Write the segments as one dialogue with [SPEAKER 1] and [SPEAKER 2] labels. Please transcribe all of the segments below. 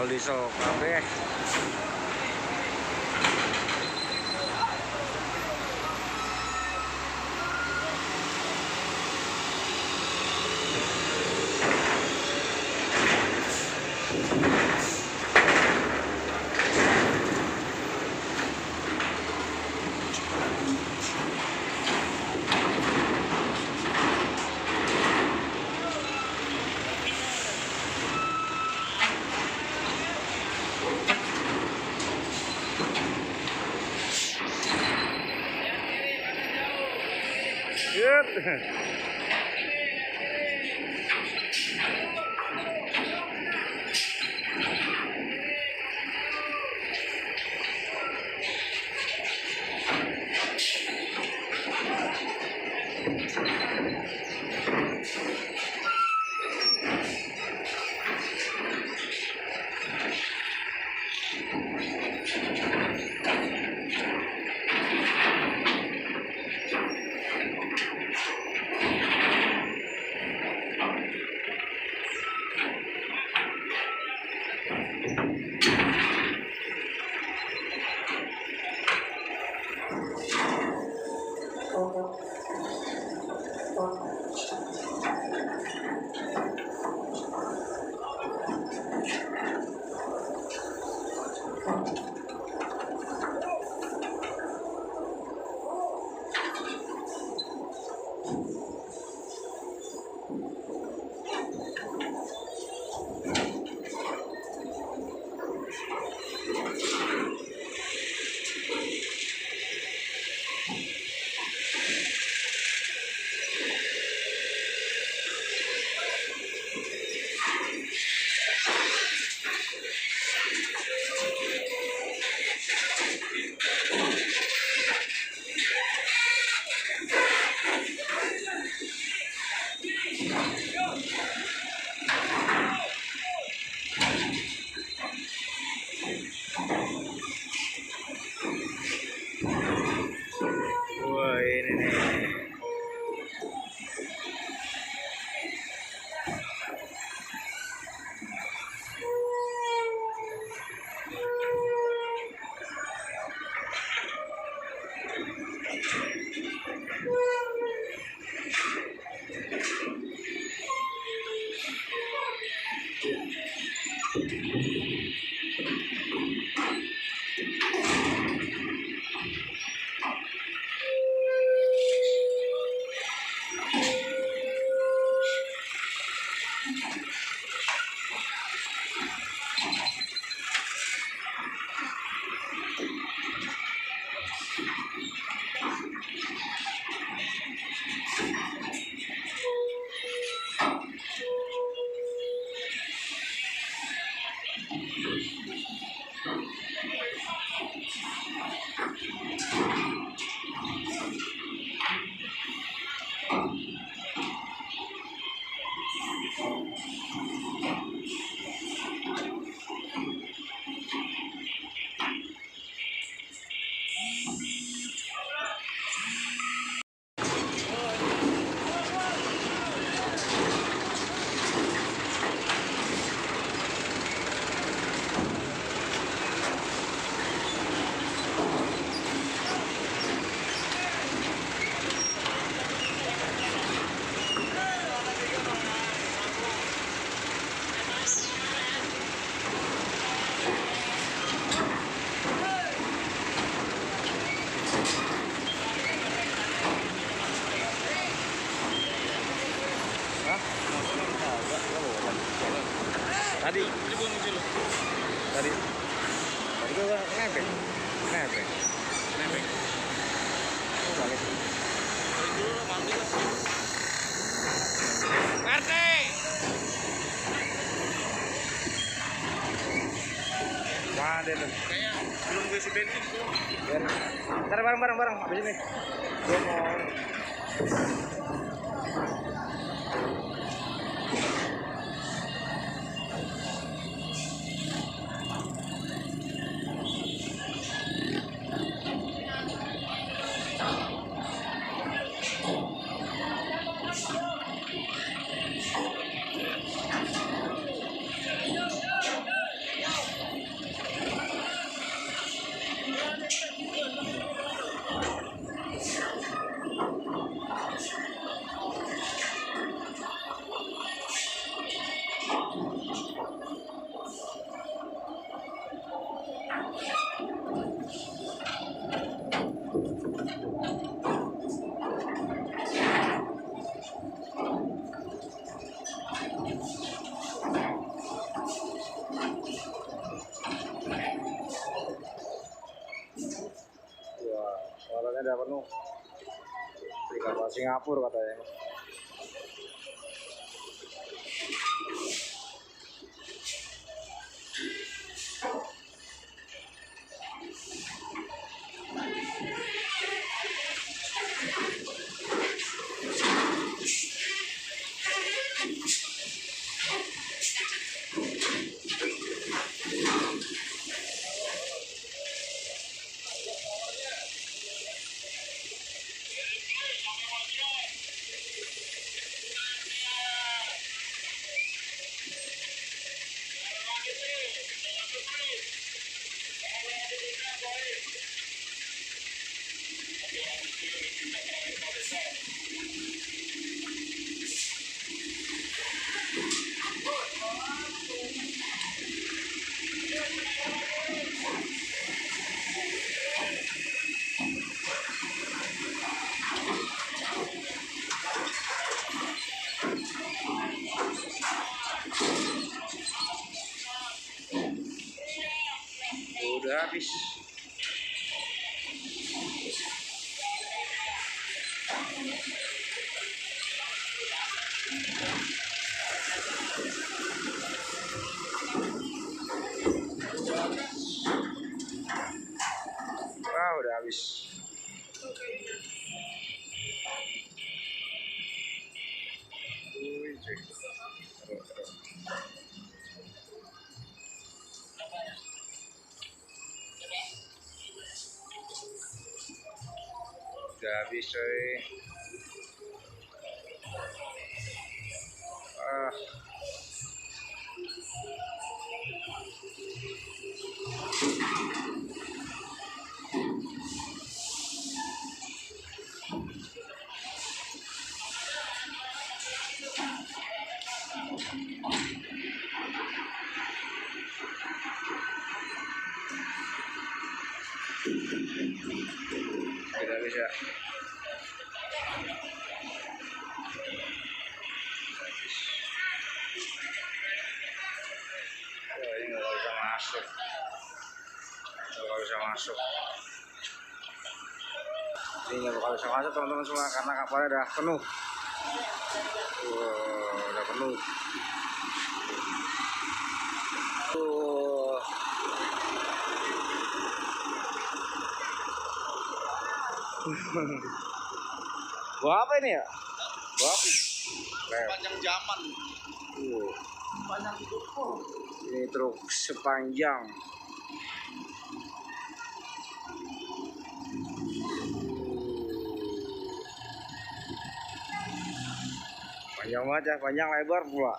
[SPEAKER 1] tol diesel kabeh. Yep. Wah, ini nih. Tadi gua nebeng. Oh, balik. RT. Ada tuh.
[SPEAKER 2] Kayak belum gue isi bensin tuh.
[SPEAKER 1] Ntar bareng habis ini. Gua mau ada penuh di kapal Singapura katanya. Udah habis. Wah, udah habis. Wih, cuy. Udah habis, coy. Tidak bisa. Oh, ini nggak bisa masuk. Nggak bisa masuk. Ini nggak bakal bisa masuk teman-teman semua karena kapalnya udah penuh. Udah penuh. Buah apa ini ya? Buah apa?
[SPEAKER 2] Panjang zaman.
[SPEAKER 1] Panjang truk. Ini truk sepanjang. Panjang banget ya, panjang lebar pula.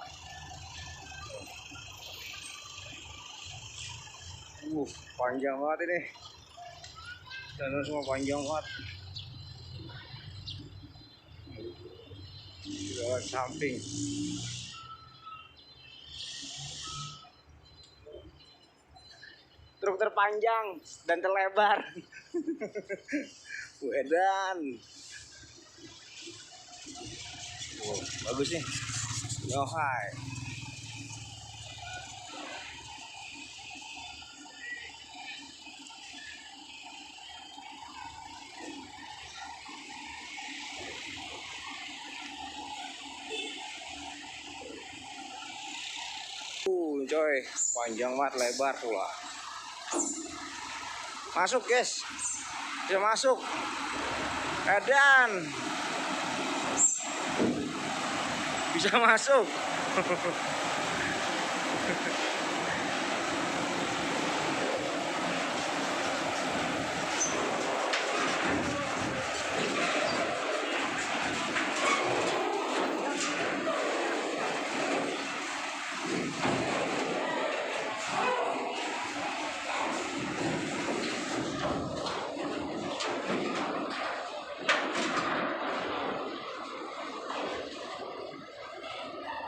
[SPEAKER 1] Panjang banget ini. Dan semua panjang banget. Lewat samping. Truk terpanjang dan terlebar. Wedan. Bagus nih. Oh, hai. Coy, panjang banget, lebar pula. Masuk, guys. Bisa masuk. Edan. Bisa masuk.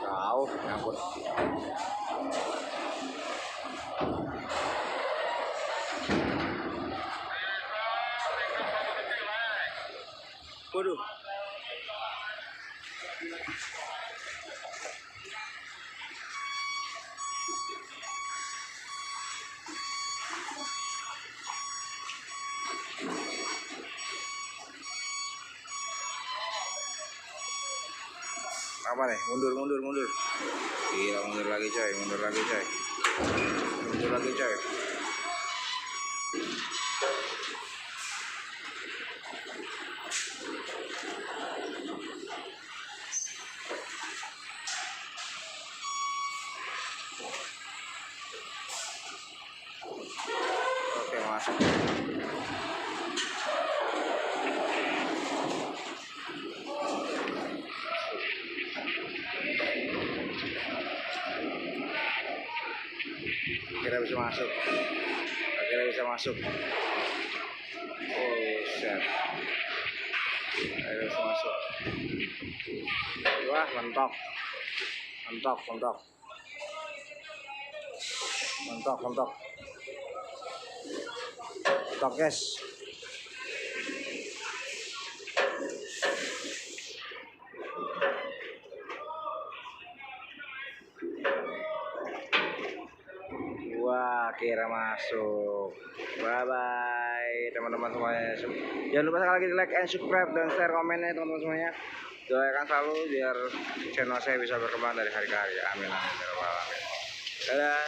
[SPEAKER 1] Jauh, ngangkut. Waduh. apa nih? Mundur. Gila, mundur lagi coy. Mundur lagi coy. Oke, masuk. Akhirnya bisa masuk. Oh shit, akhirnya bisa masuk. Wah, mentok guys. Wah, kira masuk. Bye bye teman-teman semuanya. Jangan lupa sekali lagi di like and subscribe dan share komennya teman-teman semuanya. Doakan selalu biar channel saya bisa berkembang dari hari ke hari. Amin. Dadah.